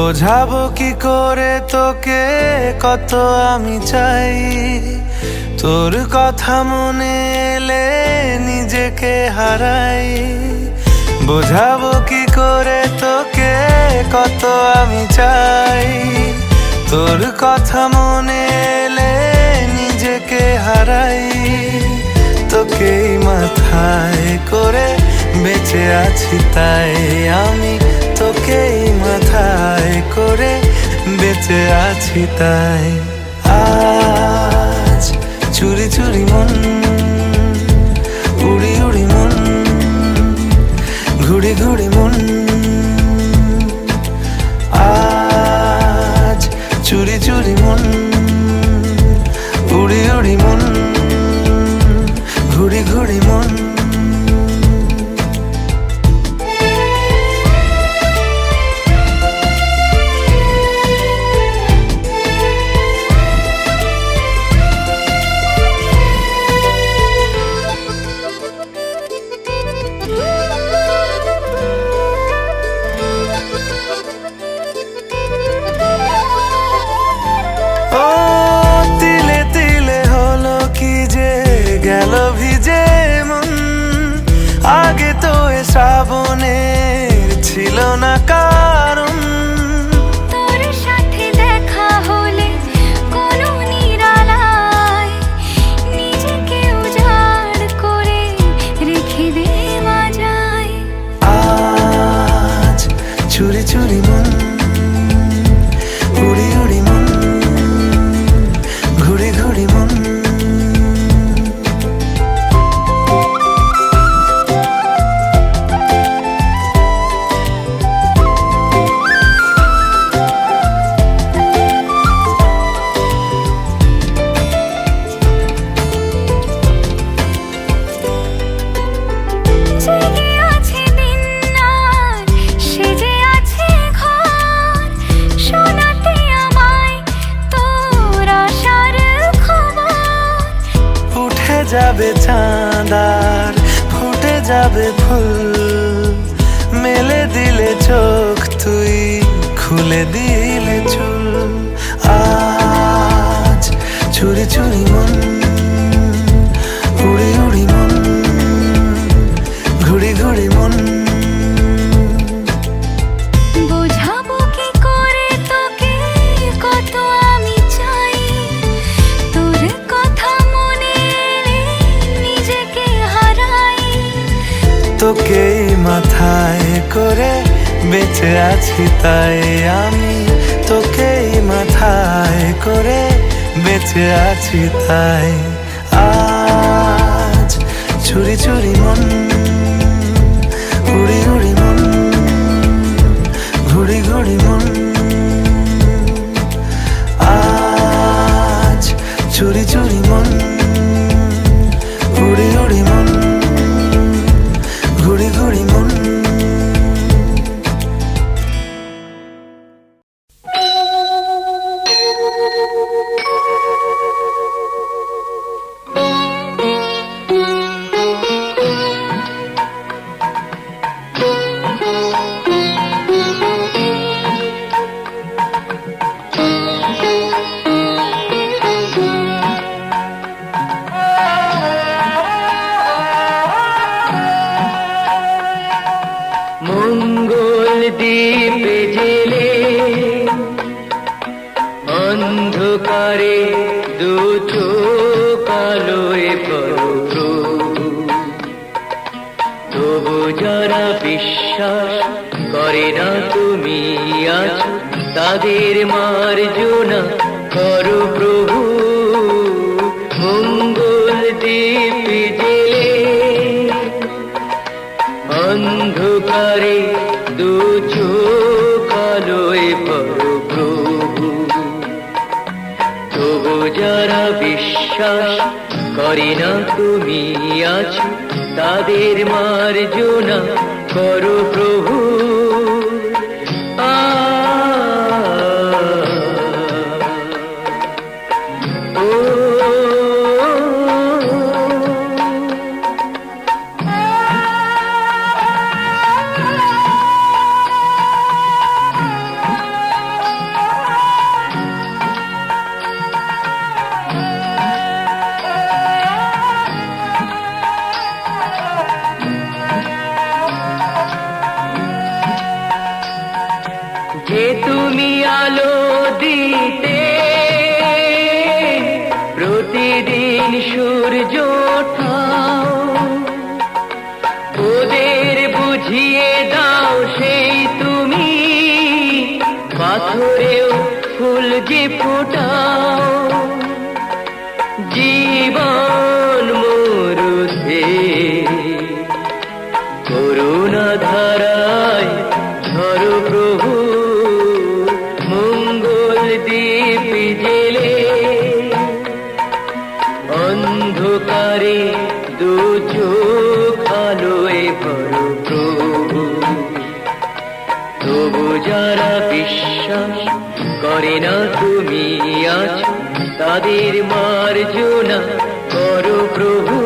বোঝাবো কি করে তোকে কত আমি চাই, তোর কথা মনে এলে নিজেকে হারাই। বোঝাবো কি করে তোকে কত আমি চাই, তোর কথা মনে এলে নিজেকে হারাই। তোকেই মাথায় করে বেঁচে আছি তাই আমি, তোকেই মাথায় করে বেঁচে আছি তাই। আজ চুরি চুরি মন, উড়ি উড়ি মন, ঘুড়ি ঘুড়ি মন। আজ চুরি চুরি মন, উড়ি উড়ি মন, ঘুড়ি ঘুড়ি মন। গেল ভিজে মন, আগে তো এ শ্রাবণের ছিল না কারণ। তোর সাথে দেখা হলে কোনো নিরালায় নিজেকে উজাড় করে রেখে দে মাঝায়। আজ চুরি চুরি মন, উড়ি উড়ি মন, ঘুড়ি ঘুড়ি মন। যাবে চাঁদার ফুটে যাবে ফুল, মেলে দিলে চোখ তুই খুলে দিলে চুল। আজ চুরি চুরি মন, উড়ি উড়ি মন, ঘুড়ি ঘুড়ি মন। বোঝাবো কি করে তোকে কত আমি চাই, তোর কথা মনে এলে নিজেকে হারাই। তোকেই মাথায় করে বেঁচে আছি তাই আমি, তোকেই মাথায় করে বেঁচে আছি তাই। আজ চুরি চুরি মন, উড়ি উড়ি মন, ঘুড়ি ঘুড়ি মন। আজ চুরি চুরি মন, উড়ি উড়ি মন, ঘুড়ি ঘুড়ি মন। দ্বীপে জেলে অন্ধকারে দু চোখ আলোয় পড়ো, তবু যারা বিশ্বাস করে না তুমি আছো, তাদের মার্জনা করো প্রভু। মঙ্গল দ্বীপে জেলে অন্ধকারে দু চোখ আলোয় পড়ো প্রভু, তবু যারা বিশ্বাস করে না তুমি আছো, তাদের মার্জনা করো প্রভু। জোঠাও, ওদের বুঝিয়ে দাও সেই তুমি পাথরেও ফুল যে ফোটাও। জীবন মরুতে করুণা ধারায় ধরো প্রভু, মঙ্গল দীপ জেলে অন্ধকারে দু চোখ আলোয় ভরো প্রভু। তবু যারা বিশ্বাস করে না তুমি আছো, তাদের মার্জনা করো প্রভু।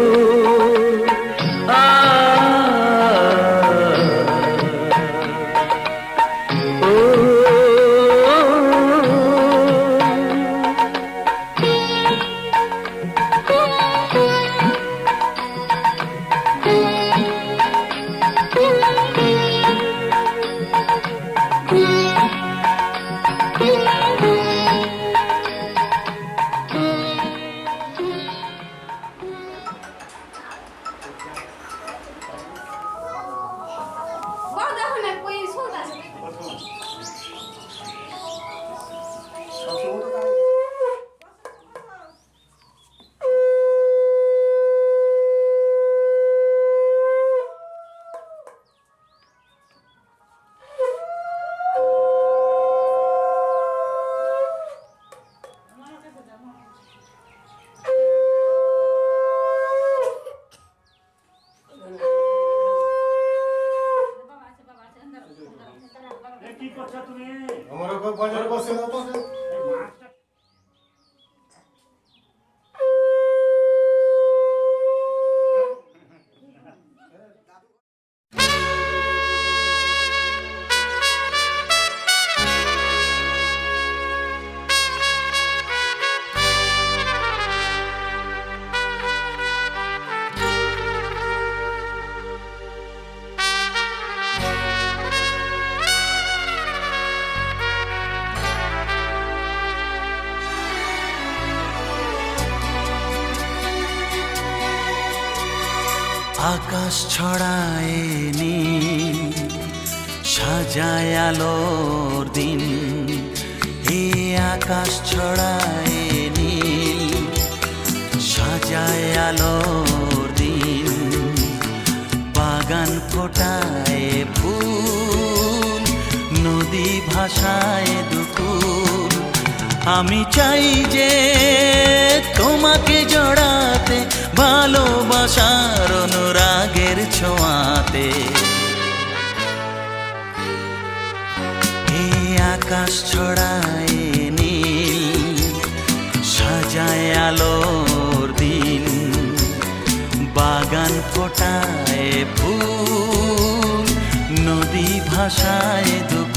আকাশ ছড়ায় নীল, সাজায় আলোর দিন। এই আকাশ ছড়ায় নীল, সাজায় আলোর দিন। বাগান ফোটায় ফুল, নদী ভাষায় দুকুল। আমি চাই যে তোমাকে জড়াতে, ভালোবাসার অনুরাগের ছোঁয়াতে। এই আকাশ ছড়ায় নীল, সাজায় আলোর দিন। বাগান ফোটায় ফুল, নদী ভাষায় দুকুল।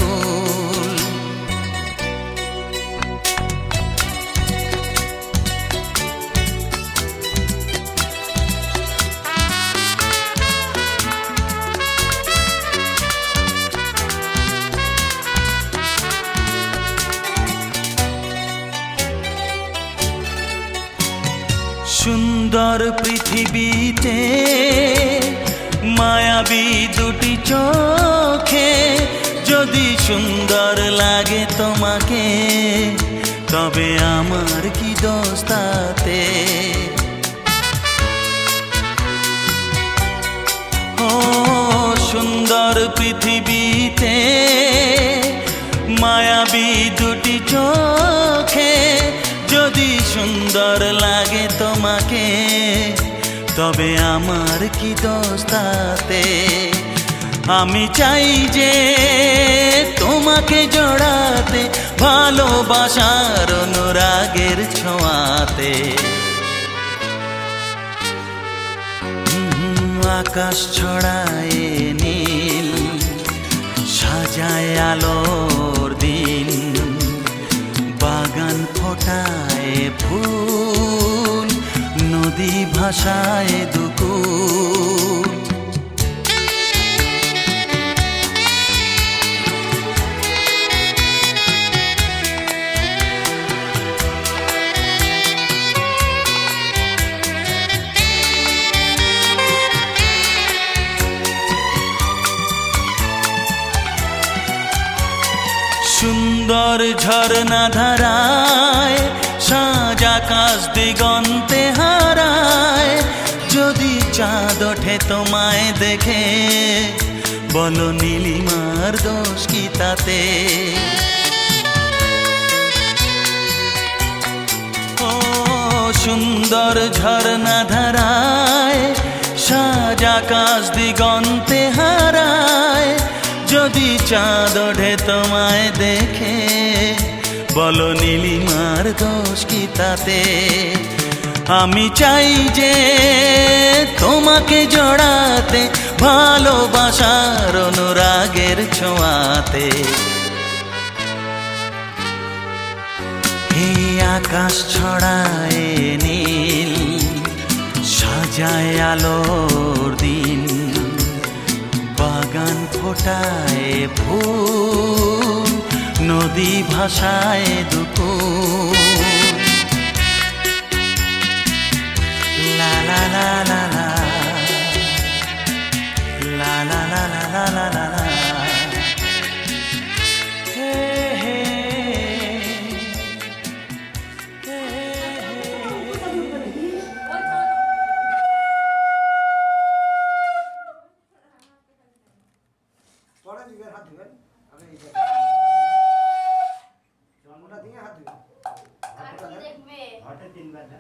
সুন্দর পৃথিবীতে মায়াবী দুটি চোখে, যদি সুন্দর লাগে তোমাকে, তবে আমার কি দোষ তাতে? ও সুন্দর পৃথিবীতে মায়াবী দুটি চোখে, যদি সুন্দর লাগে তোমাকে, তবে আমার কি দোষ তাতে? আমি চাই যে তোমাকে জড়াতে, ভালোবাসার অনুরাগের ছোঁয়াতে। আকাশ ছড়ায় নীল, সাজায় আলোর দিন। বাগান ফোটায় ফুল, নদী ভাষায় দুকুল। সুন্দর ঝরনা ধারায় সাজ আকাশ দিগন্তে হারায় যদি চাঁদ ওঠে তোমায় দেখে বলো নীলিমার দোষ কি তাতে ও সুন্দর ঝরনা ধারায় সাজ আকাশ দিগন্তে হারায় যদি চাঁদ ওঠে তোমায় দেখে বলো নীলিমার দোষ কি তাতে আমি চাই যে তোমাকে জড়াতে ভালোবাসার অনুরাগের ছোঁয়াতে এই আকাশ ছড়ায় নীল সাজায় আলোর দিন বাগান ফোটায় ফুল নদী ভাষায় দুপুর লা লা লা লা লা লা লা লা লা লা লা লা হে হে পরে দিকে হাত দিবেন আমি এই যে জন্মটা দিয়ে হাত দিবেন হাতটা দেখবে হাতে তিনবার না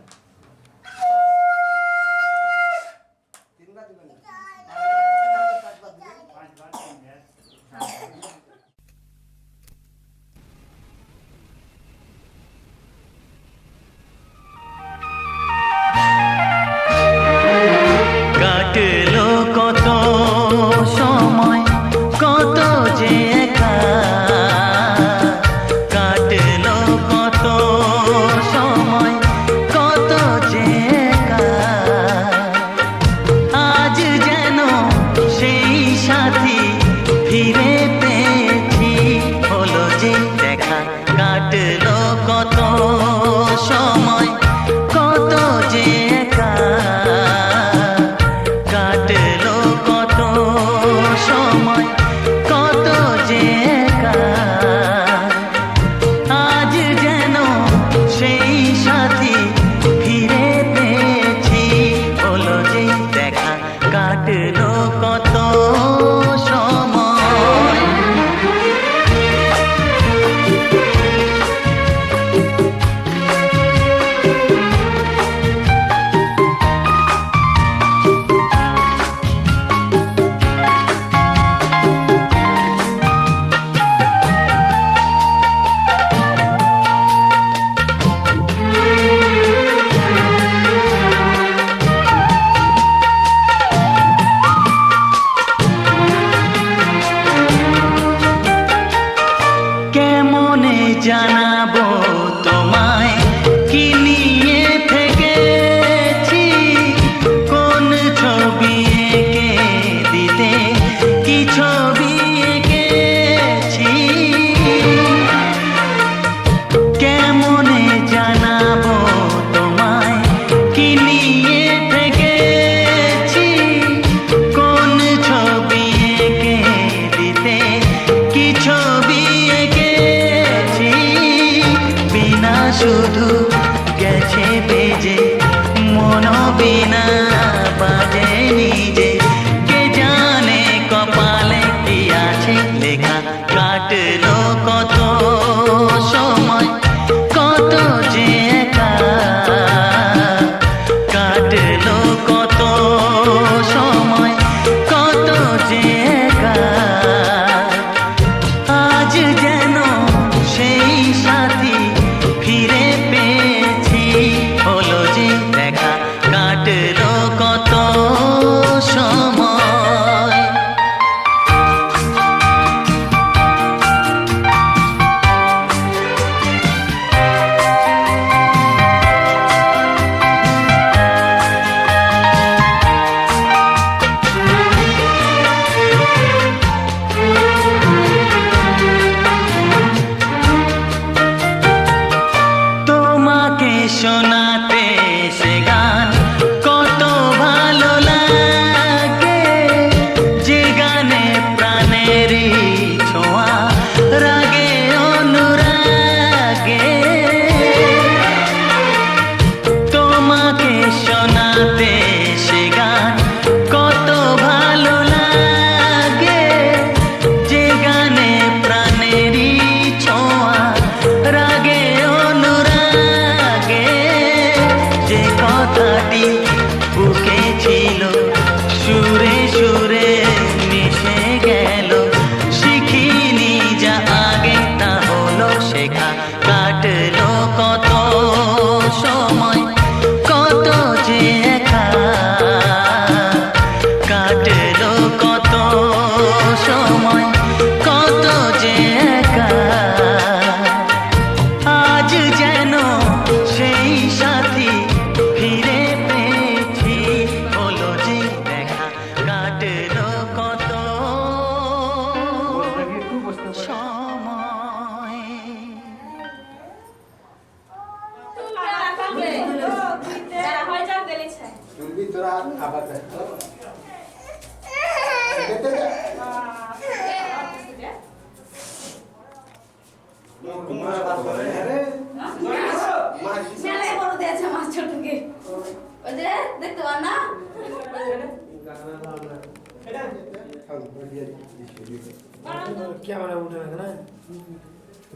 ক্যামেরা উঠে না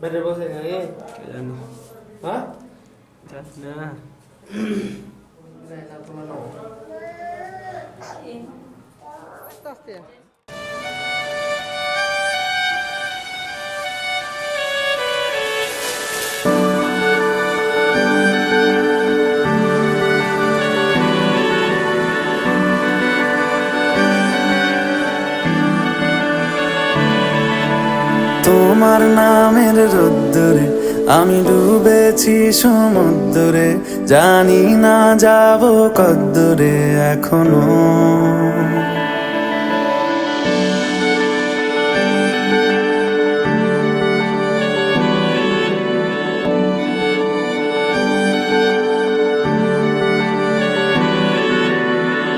বেডে বসে গেছে হ্যাঁ না তোমার নামের রোদ্দুরে আমি ডুবেছি সমুদ্রে, জানি না যাব কদ্দুরে এখনো।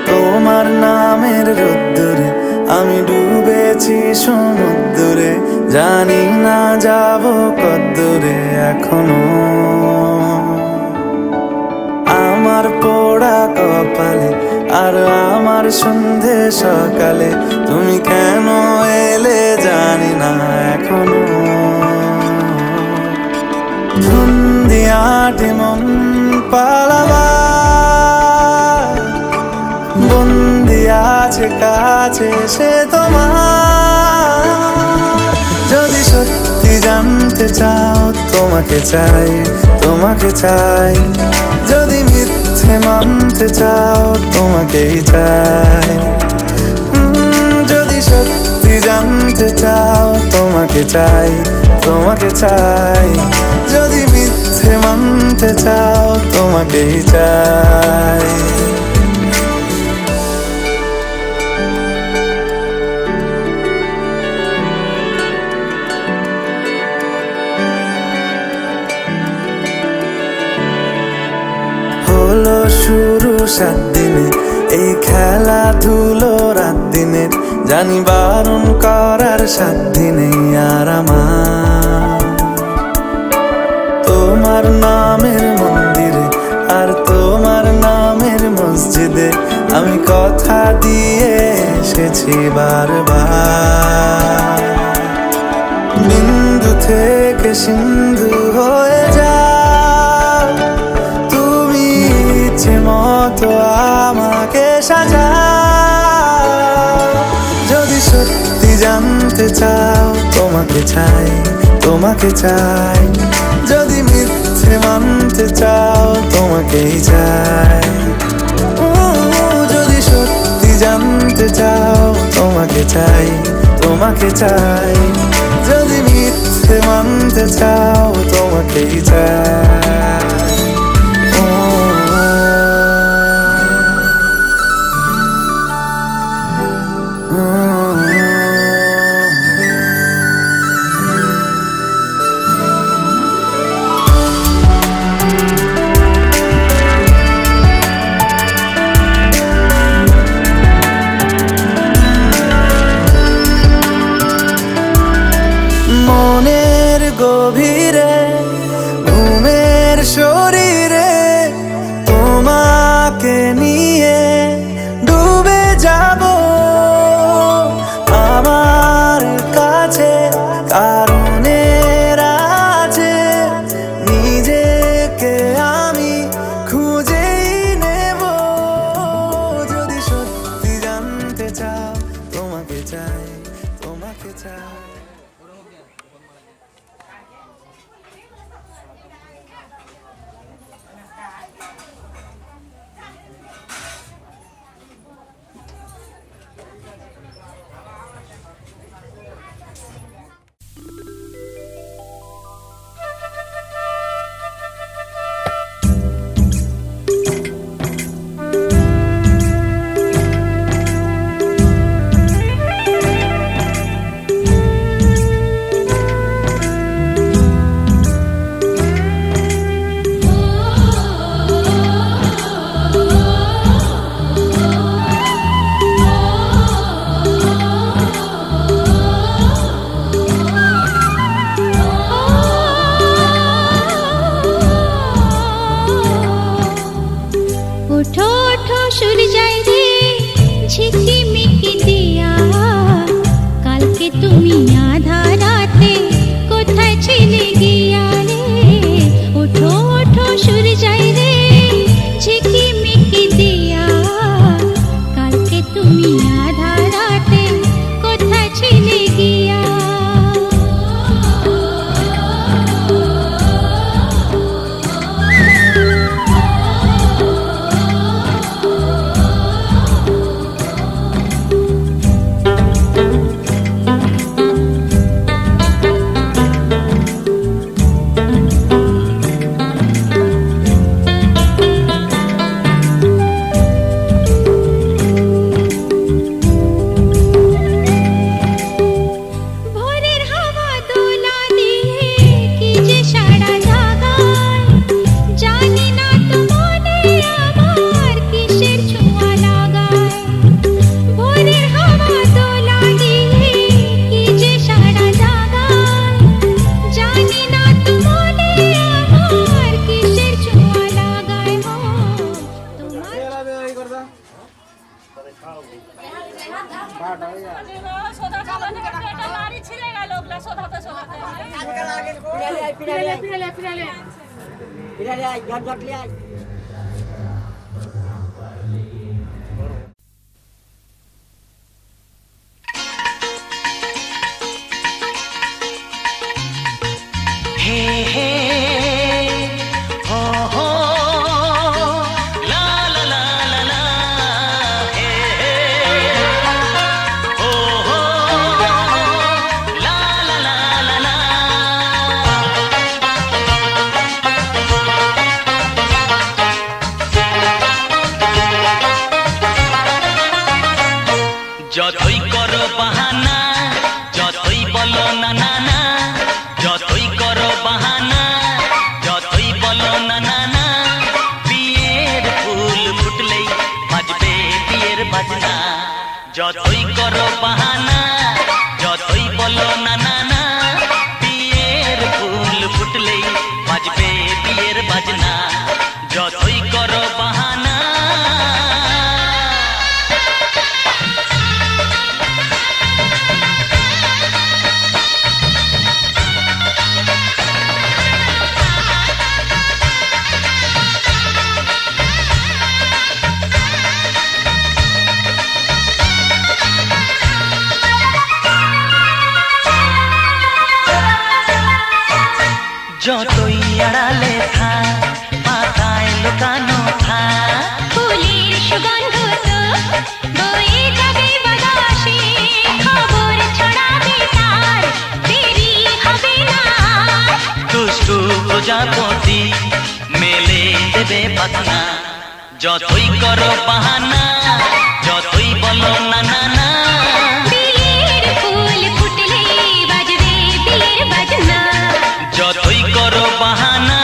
তোমার নামের রোদ্দুরে আমি ডুবেছি সমুদ্রে, জানি না যাব কদ্দুরে এখনো। আমার পোড়া কপালে আর আমার সন্ধে সকালে তুমি কেন এলে জানি না এখনো। ধুন্দিয়াটি মন পালাবা বন্দি আছে কাছে সে তোমার। যদি সত্যি জানতে চাও তোমাকে চাই, তোমাকে চাই। যদি মিথ্যে মানতে চাও তোমাকেই চাই। যদি সত্যি জানতে চাও তোমাকে চাই, তোমাকে চাই। যদি মিথ্যে মানতে চাও তোমাকেই চাই। হলো শুরু 7 দিনে এই খেলাধুলো রাত দিনের, জানি বারণ করার সাধ্য নেই আর আমার। তোমার নামের মন্দিরে আর তোমার নামের মসজিদে আমি কথা দিয়ে এসেছি বারবার। বিন্দু থেকে সিন্ধু হয়ে যাও তুমি, ইচ্ছে মতো আমাকে সাজাও। যদি সত্যি জানতে চাও তোমাকে চাই, তোমাকে চাই। যদি মিথ্যে মানতে চাও তোমাকেই চাই। যদি সত্যি জানতে চাও তোমাকে চাই, তোমাকে চাই। যদি মিথ্যে মানতে চাও তোমাকেই চাই। মনের গভীরে ঘুমের কালকে তুমি আধা রাতে কোথায় ছিলে গিয়া রে ওঠো ওঠো সুর যাই রে ঝিকিমিকি দিয়া কালকে তুমি আধা রাতে কোথায় ছিলে গিয়া ভোরের হাওয়া দোলা দিয়ে কি যে সাড়া জাগায় জানি না তো মনে আমার কিসের ছোঁয়া লাগায় ভোরের হাওয়া দোলা দিয়ে কি যে সাড়া জাগায় জানি না তো মনে আমার কিসের ছোঁয়া লাগায় গো তোমার হে হে হো হো লা লা লা লা লা হে হে হো হো লা লা লা লা লা যতই করো বাহানা যতই বলো না না না যতই করো বাহানা যতই বলো না না না বিয়ের ফুল ফুটলেই বাজবে বিয়ের বাজনা যতই করো বাহানা যতই বলো না না না বিয়ের ফুল ফুটলেই বাজবে বিয়ের বাজনা যতই করো বাহানা যতই আড়ালে থাক পাতায় লুকানো থাক ফুলের সুগন্ধ তো বয়ে যাবে বাতাসে খবর ছড়াবে তার দেরি হবে না দুষ্টু প্রজাপতি মেলে দেবে পাখনা যতই করো বাহানা যতই বলো না না না বিয়ের ফুল ফুটলে বাজবে বিয়ের বাজনা যতই করো বাহানা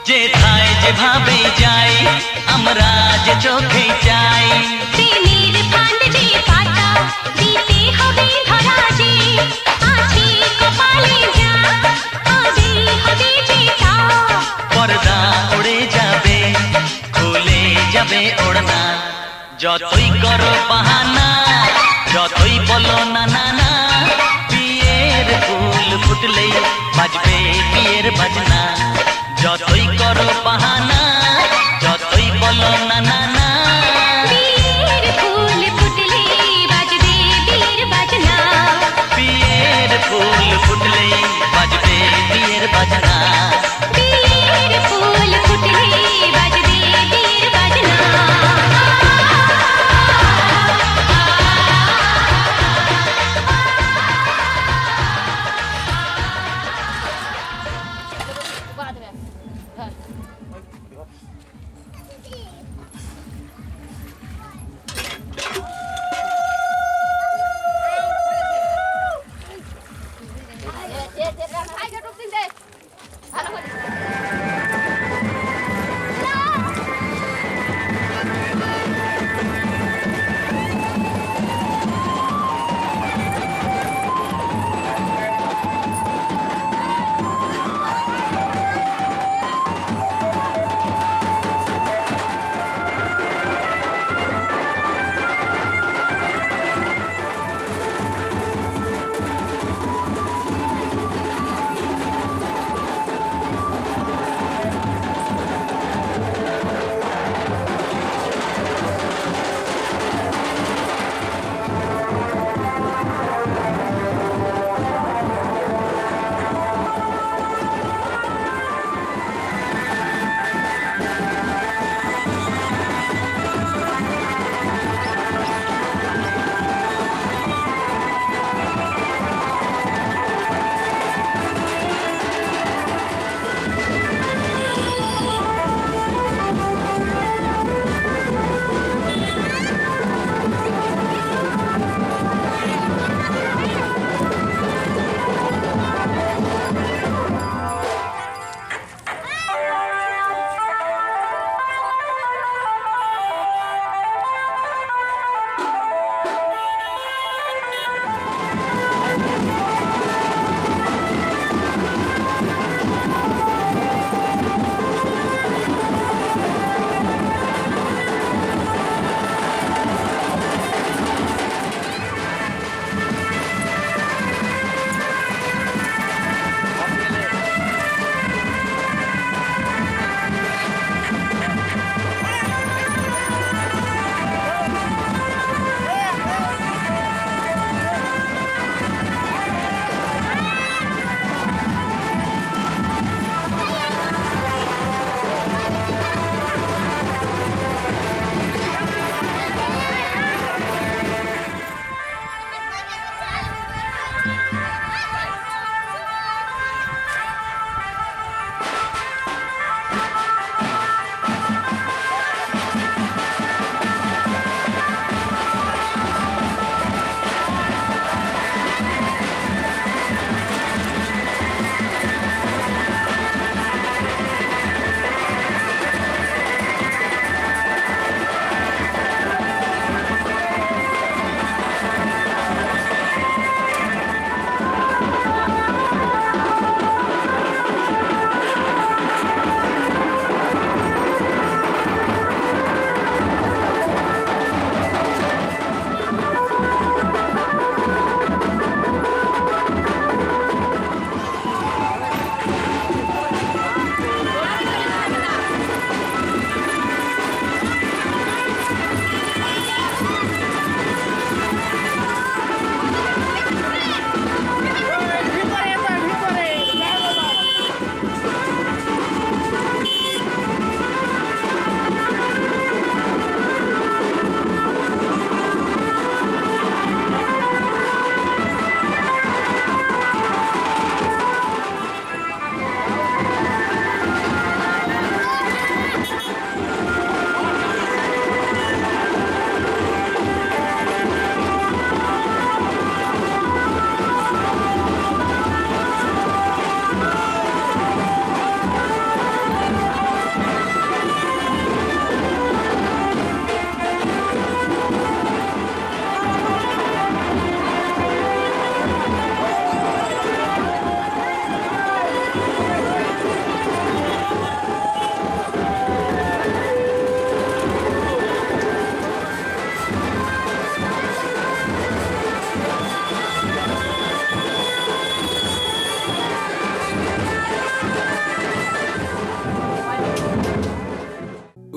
যেথায় যেভাবে যাই আমরা যে চোখে যাই প্রেমের ফান্ড যে পাতা দিতে হবে ধরা যে আছে কপালে যা হবে হবে যেটা পর্দা উড়ে যাবে খুলে যাবে ওড়না যতই করো বাহানা যতই বলো না না না বিয়ের ফুল ফুটলেই বাজবে বিয়ের বাজনা যতই করো বাহানা যতই বলো না না না বিয়ের ফুল ফুটলে বাজবে বিয়ের বাজনা বিয়ের ফুল ফুটলেই বাজবে বিয়ের বাজনা বিয়ের ফুল ফুটলে বাজবে বিয়ের বাজনা बाद में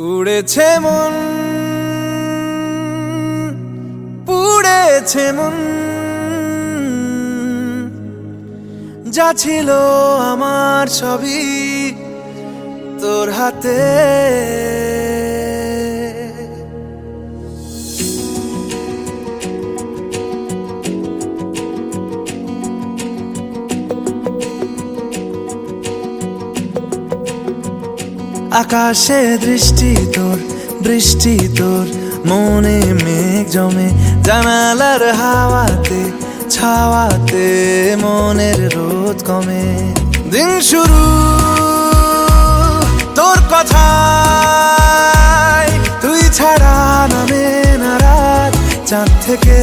উড়েছে মন, পুড়েছে মন, যা ছিল আমার সবই তোর হাতে। আকাশে দৃষ্টি তোর, বৃষ্টি তোর, মনে মেঘ জমে, জানালার হাওয়াতে ছাওয়াতে মনের রোদ কমে। দিন শুরু তোর কথায়, তুই ছাড়া নামে না রাত, চাঁদ থেকে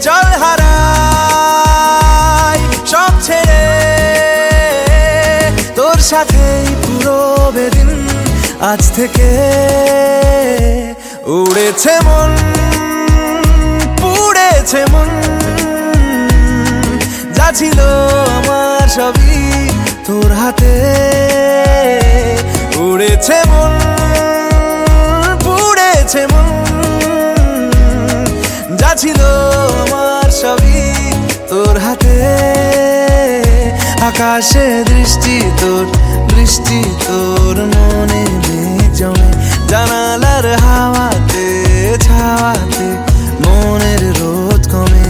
চল হারাই সব ছেড়ে, তোর সাথেই পুরো বেদিন আজ থেকে। উড়েছে মন, পুড়েছে মন, যা ছিল আমার সবই তোর হাতে। উড়েছে মন, পুড়েছে মন, যা ছিল আমার সবই তোর হাতে। আকাশে দৃষ্টি তোর, বৃষ্টি তোর, মনে মেঘ জমে, জানালার হাওয়াতে ছাওয়াতে মনের রোদ কমে।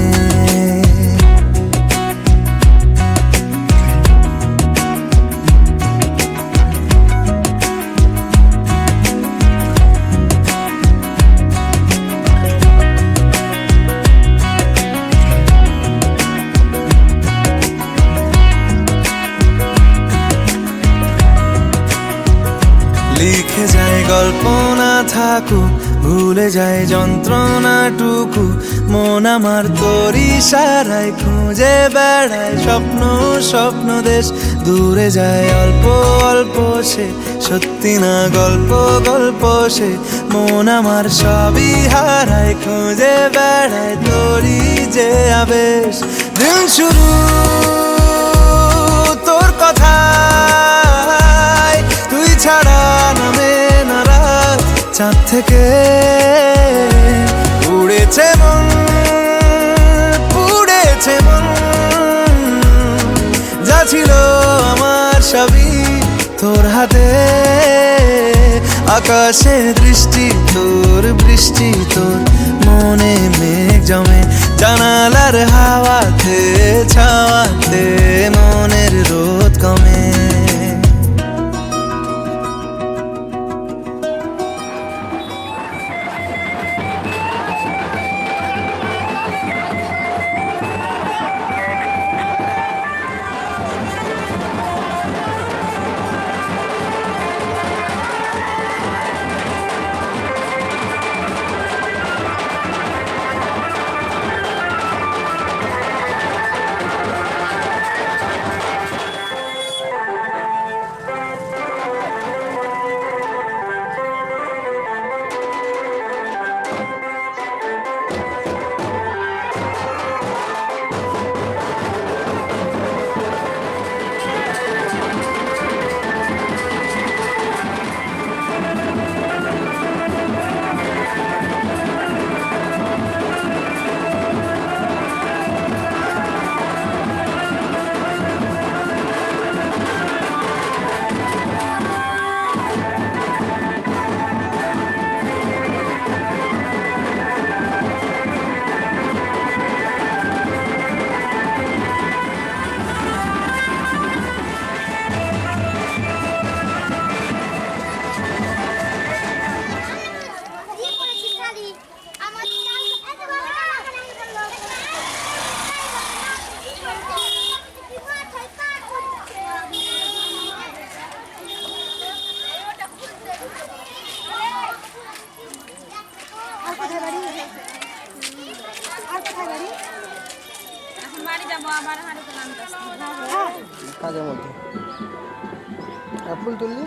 লিখে যায় গল্প না থাকুক, ভুলে যায় যন্ত্রণাটুকু, মন আমার তোর ইশারায় খুঁজে বেড়ায় স্বপ্ন স্বপ্ন দেশ। দূরে যায় অল্প অল্প সে, সত্যি না গল্প গল্প সে, মন আমার সবই হারায় খুঁজে বেড়ায় তোরই যে আবেশ। দিন শুরু তোর কথায়, তুই ছাড়া নামে না রাত, চাঁদ থেকে উড়েছে মন, পুড়েছে মন, যা ছিল আমার সবই তোর হাতে। আকাশে দৃষ্টি তোর, বৃষ্টি তোর, মনে মেঘ জমে, জানালার হাওয়াতে ছাওয়াতে মনের রোদ কমে। কাজের মধ্যে ফুল তুললি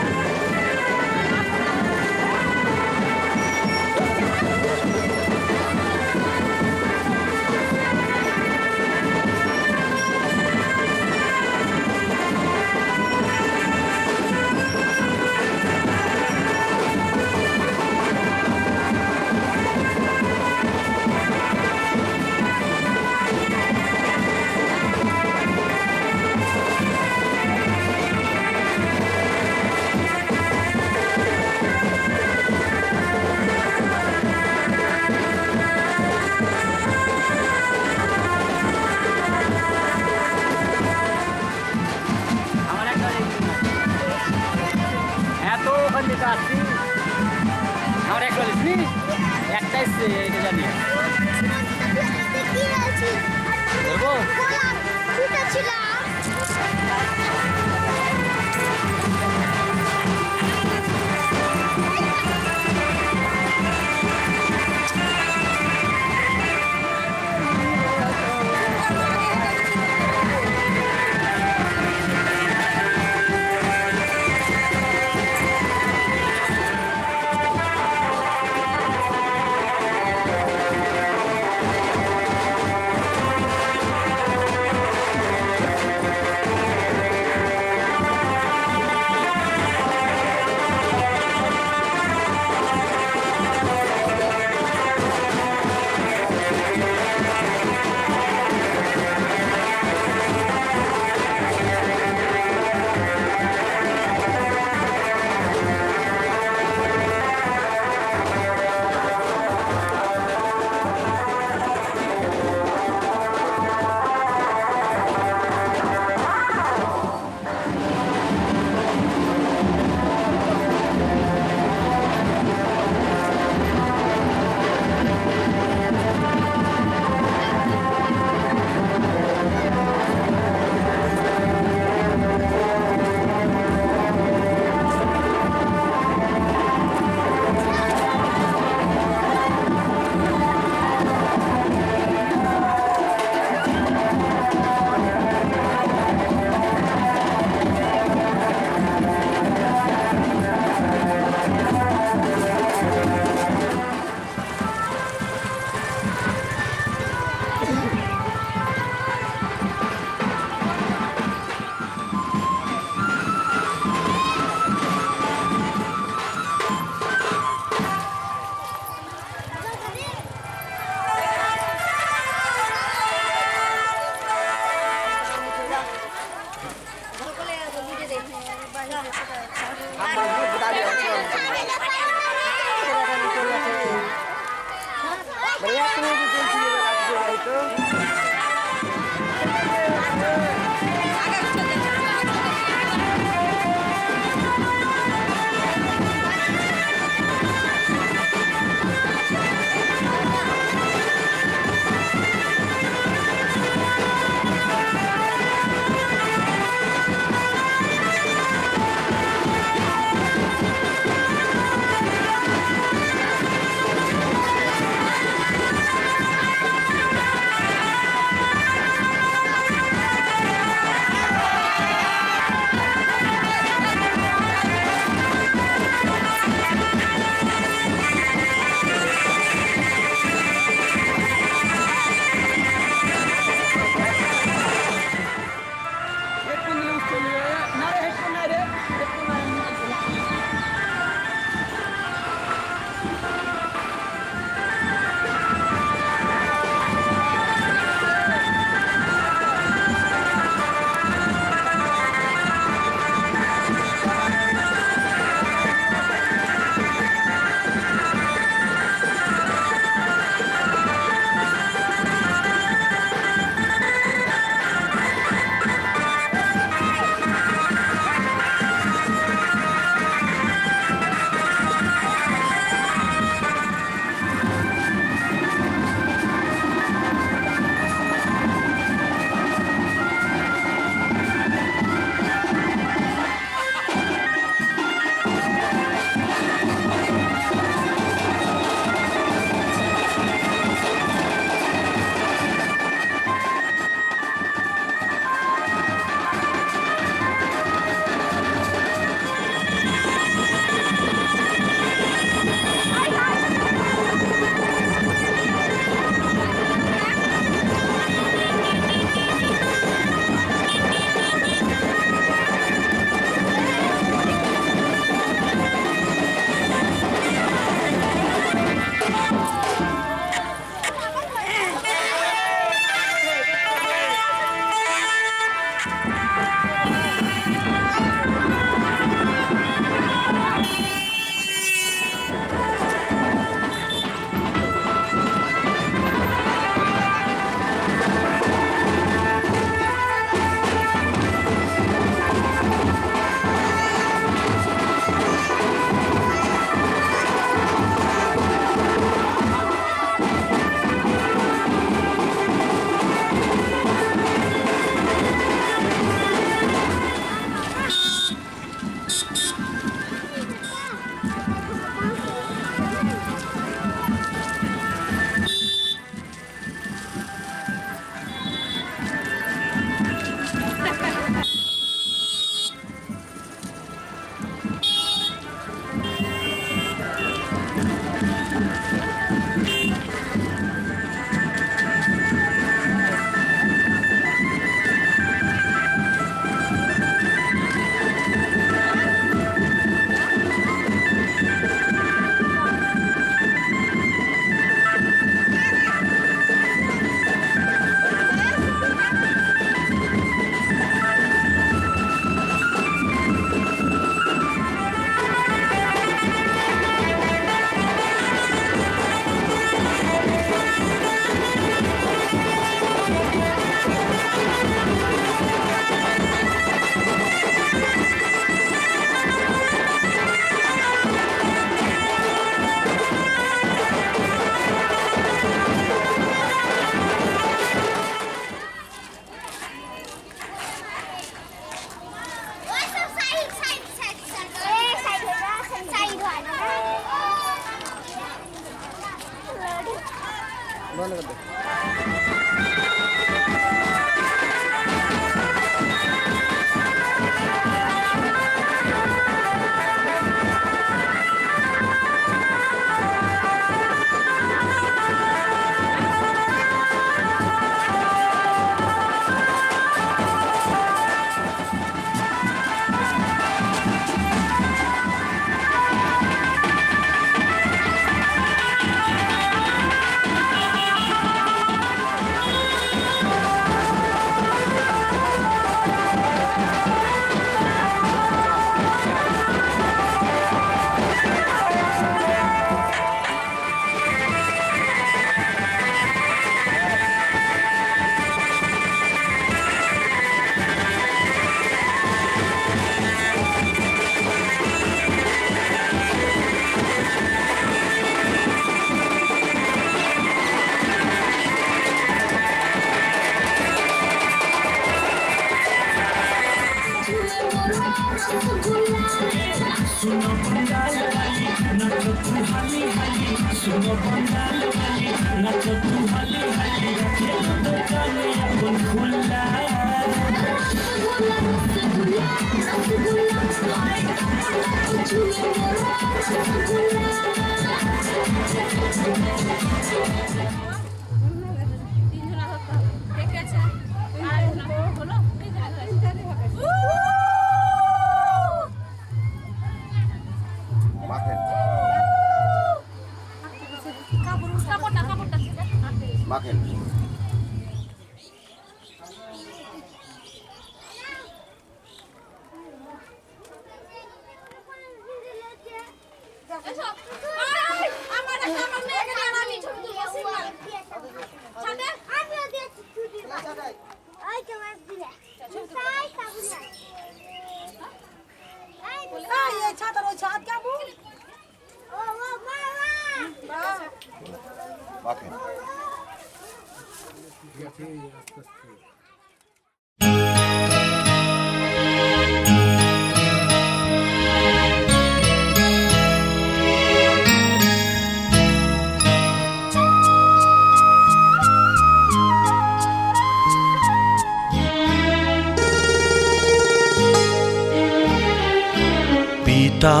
পিতা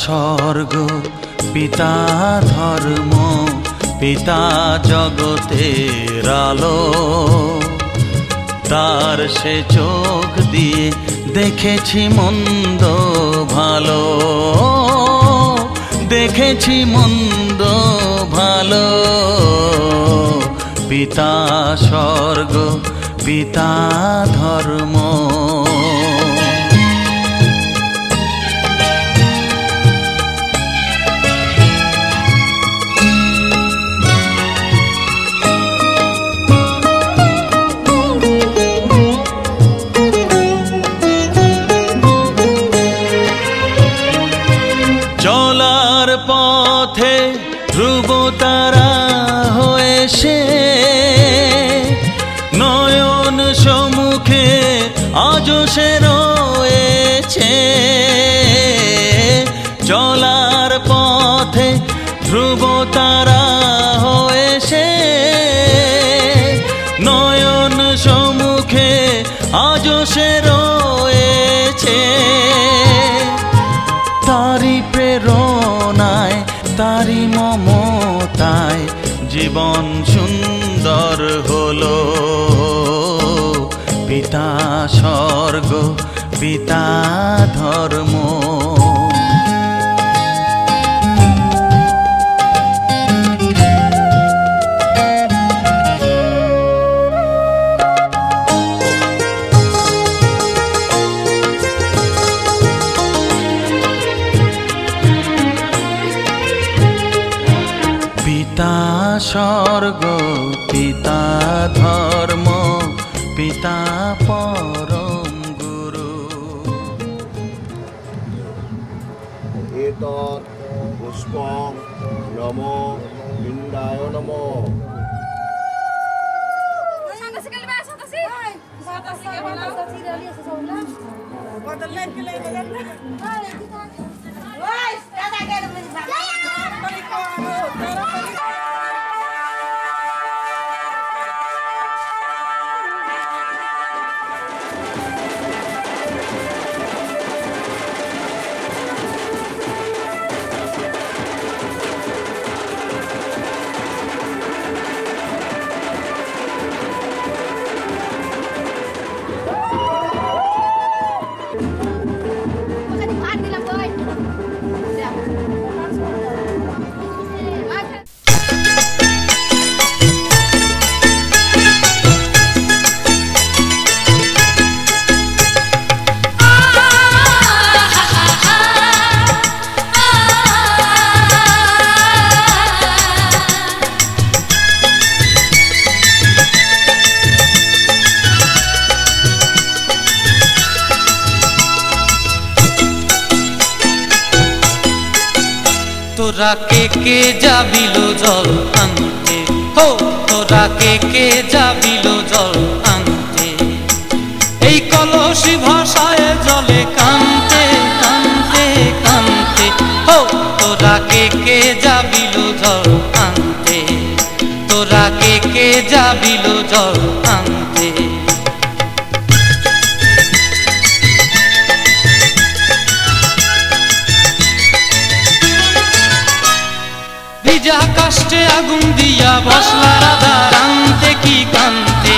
স্বর্গ, পিতা ধর্ম, পিতা জগতের আলো। তার সে চোখ দিয়ে দেখেছি মন্দ ভালো, দেখেছি মন্দ ভালো। পিতা স্বর্গ, পিতা ধর্ম। চলার পথে ধ্রুব তারা হয়ে সে নয়ন সম্মুখে আজও সে রয়েছে। চলার পথে ধ্রুব তারা হয়ে সে নয়ন সম্মুখে আজও সে রয়েছে। তারি প্রেরণায়, তারি মমতায় জীবন সুন্দর হলো। পিতা স্বর্গ, পিতা ধর্ম। পিতা স্বর্গ, পিতা ধর্ম, পিতা পরম গুরু। এতৎ পুষ্পং নমো বৃন্দায় নমো। তোরা কে যাবিল জল আনতে, হো তোরা কে যাবিল জল আনতে। এই কলসি ভাষায় জলে কানতে কানতে কানতে, হো তোরা কে যাবিল জল আনতে। তোরা কে যাবিল জল আনতে। ভিজা কাষ্টে আগুন দিয়া বসলা রাধা রানতে কি কান্তে।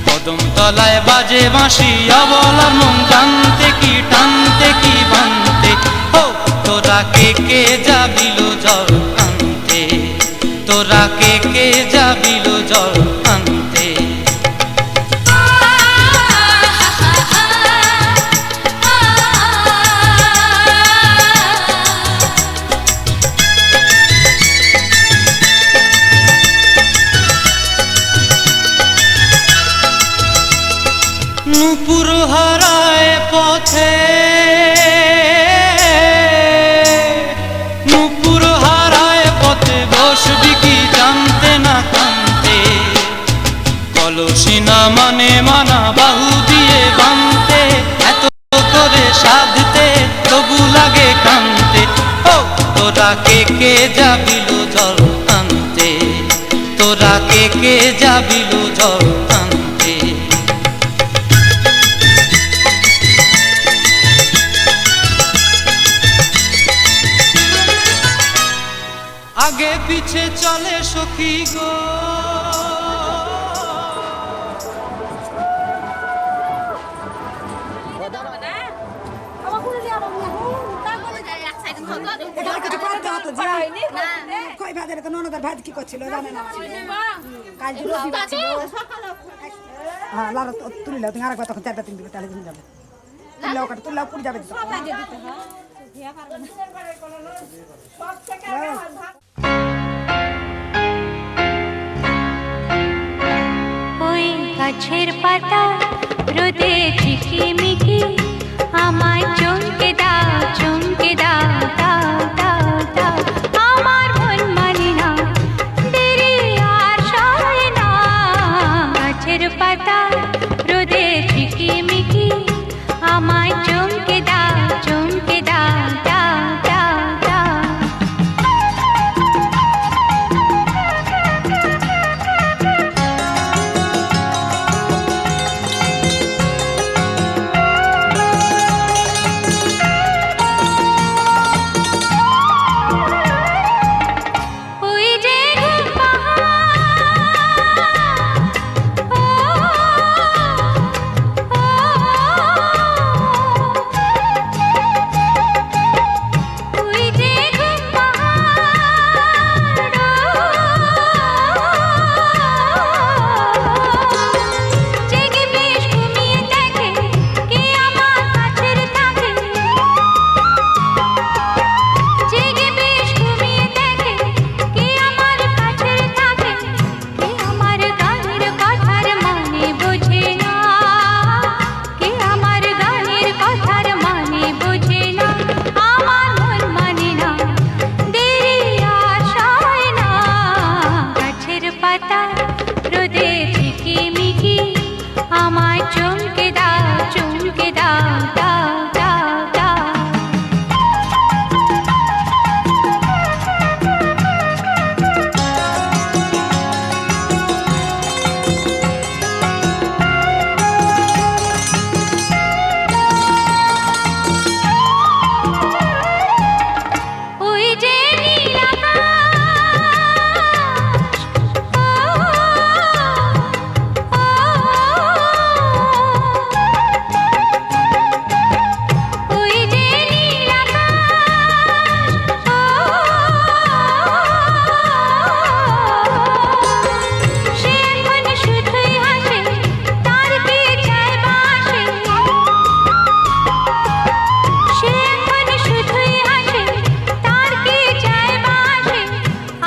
কদম তলায় বাজে বাঁশি অবলার মন জানতে কি টানতে কি বানতে। হো তোরা কে যাবিল জল আনতে। তোরা কে যাবিল জল আনতে। নুপুর হারায় পথে, নুপুর হারায় পথে, বসবি কি জানতে না কানতে, কলসি না মানে মানা বাহু দিয়ে বানতে, এত করে সাধতে তবু লাগে কানতে। ও তোরা কে যাবিল জল আনতে, তোরা কে যাবিল জল আনতে। আগে পিছে চলে সখী গো, কয় ভাজের তো ননদের ভাজ কি করছিল জানে না, কাল হ্যাঁ লাড়া তুলিলাও, তুমি আরেকবার তখন 4টা 3 দিবে তাহলে তুমি যাবে, তুললাও কাটা তুললাও পুড়ে যাবে। ওই গাছের পাতা রোদে ঝিকিমিকি, আমায় চমকে দাও চমকে দাও দাও দাও দাও। আমার মন মানে না, দেরি আর সয় না। গাছের পাতা রোদে ঝিকিমিকি, আমায় চমকে দাও চমকে দাও দাও দাও দাও। ওই যে ওই যে জেগে বেশ ঘুমিয়ে দেখে কে আমার কাছের থাকে, জেগে বেশ ঘুমিয়ে দেখে কে আমার কাছের থাকে। কে আমার গানের কথার মানে বোঝে না, কে আমার গানের কথার মানে বোঝে না। আমার মন মানে না, দেরি আর সয় না। গাছের পাতা রোদে ঝিকিমিকি, আমায় চমকে দাও চমকে দাও দাও দাও দাও। ওই যে নীল আকাশ, ওই যে নীল আকাশ। সে এখন শুধুই হাসে, তার কি চায় বাসে। সে এখন শুধুই হাসে, তার কি চায় বাসে।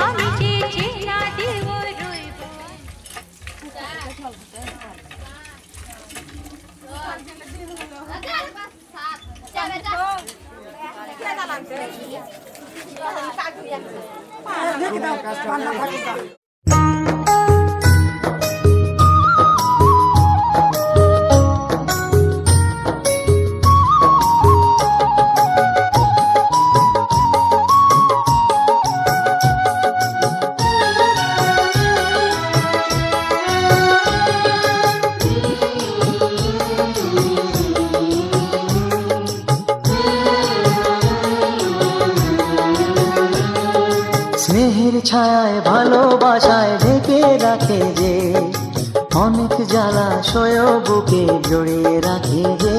আমি যে চেনা দেব রইব। ঢেকে দাও পান্না ভাগে দাও। স্নেহের ছায়ায় ভালোবাসায় ঢেকে রাখে যে, অনেক জ্বালাশয় বুকে জড়িয়ে রাখে যে।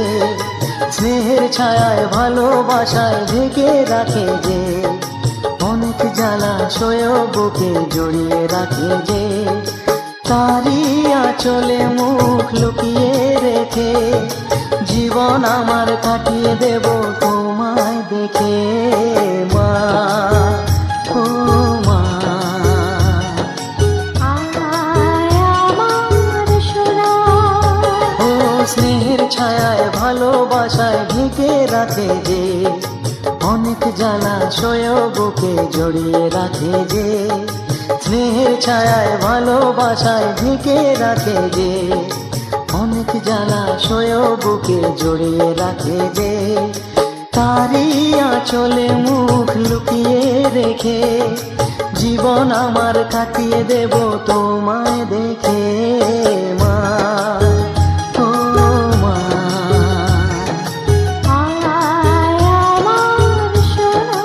স্নেহের ছায়ায় ভালোবাসায় ঢেকে রাখে যে, অনেক জ্বালাশয় বুকে জড়িয়ে রাখে যে। তারি আঁচলে মুখ লুকিয়ে রেখে, জীবন আমার কাটিয়ে দেব তোমায় দেখে। মা ও মা, আয় আমার সোনা, ও স্নেহের ছায়ায় ভালোবাসায় ঢেকে রাখে যে, অনেক জ্বালাশয় বুকে জড়িয়ে রাখে যে, স্নেহের ছায়ায় ভালোবাসায় ঢেকে রাখে যে, অনেক জ্বালাশয় বুকে জড়িয়ে রাখে যে, তারই আঁচলে মুখ লুকিয়ে রেখে জীবন আমার কাটিয়ে দেব তোমায় দেখে মা, ও মা। আয় আমার সোনা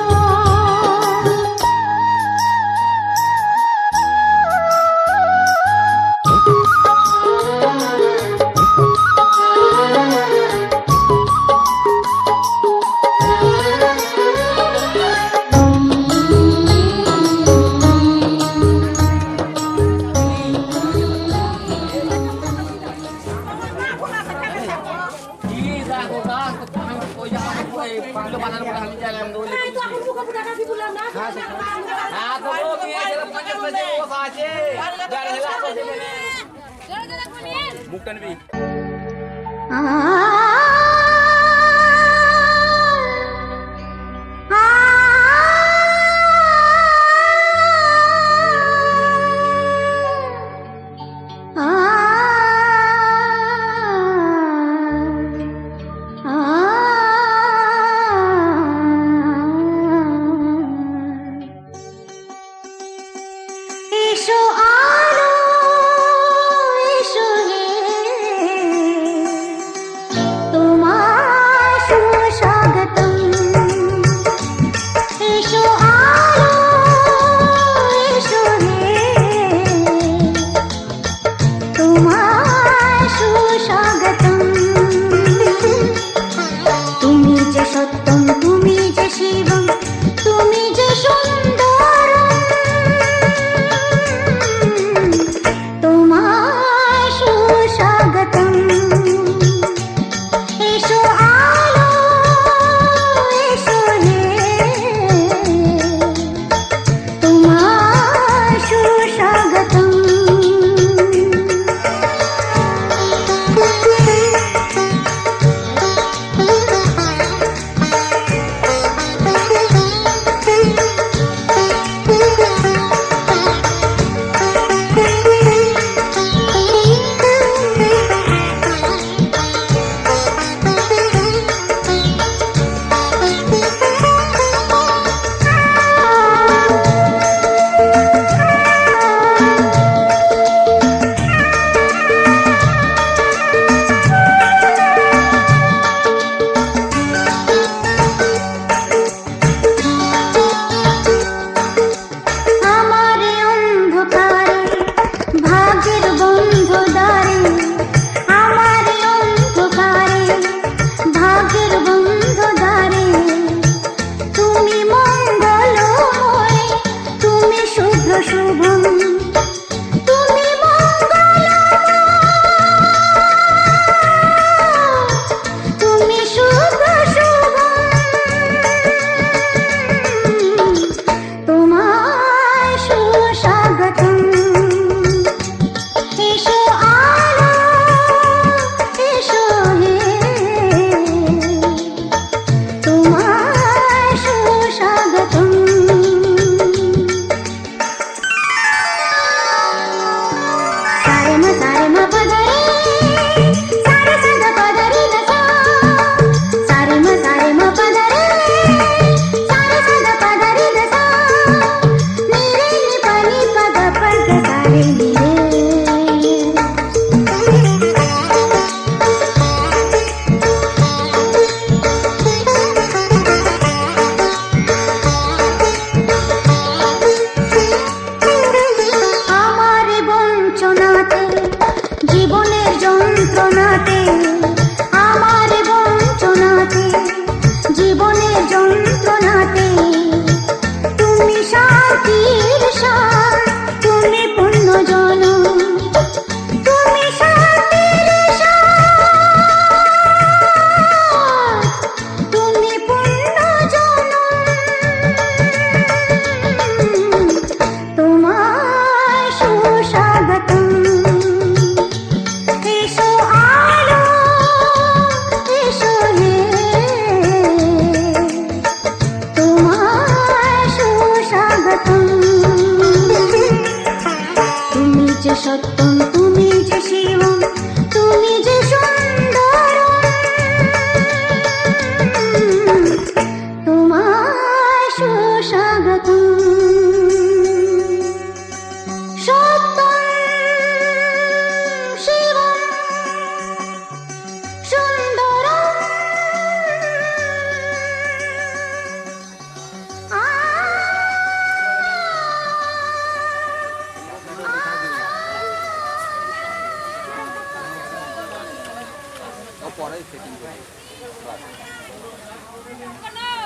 এসো আলো এসো হে তোমার সুস্বাগতম এসো আলো এসো হে তোমার সুস্বাগতম তুমি যে সত্যম তুমি যে শিবম তুমি যে সুন্দর তোমার সুস্বাগতম এসো আলো এসো হে তোমার সুস্বাগতম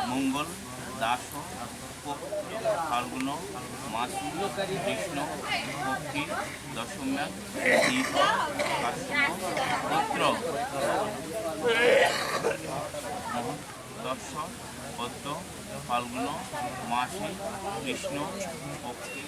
মঙ্গল দাস ফাল্গুন মাসু কৃষ্ণ পক্ষী দশম্যা দীপ পুত্র দশ পদ্ম ফাল্গুন মাসি কৃষ্ণ পক্ষী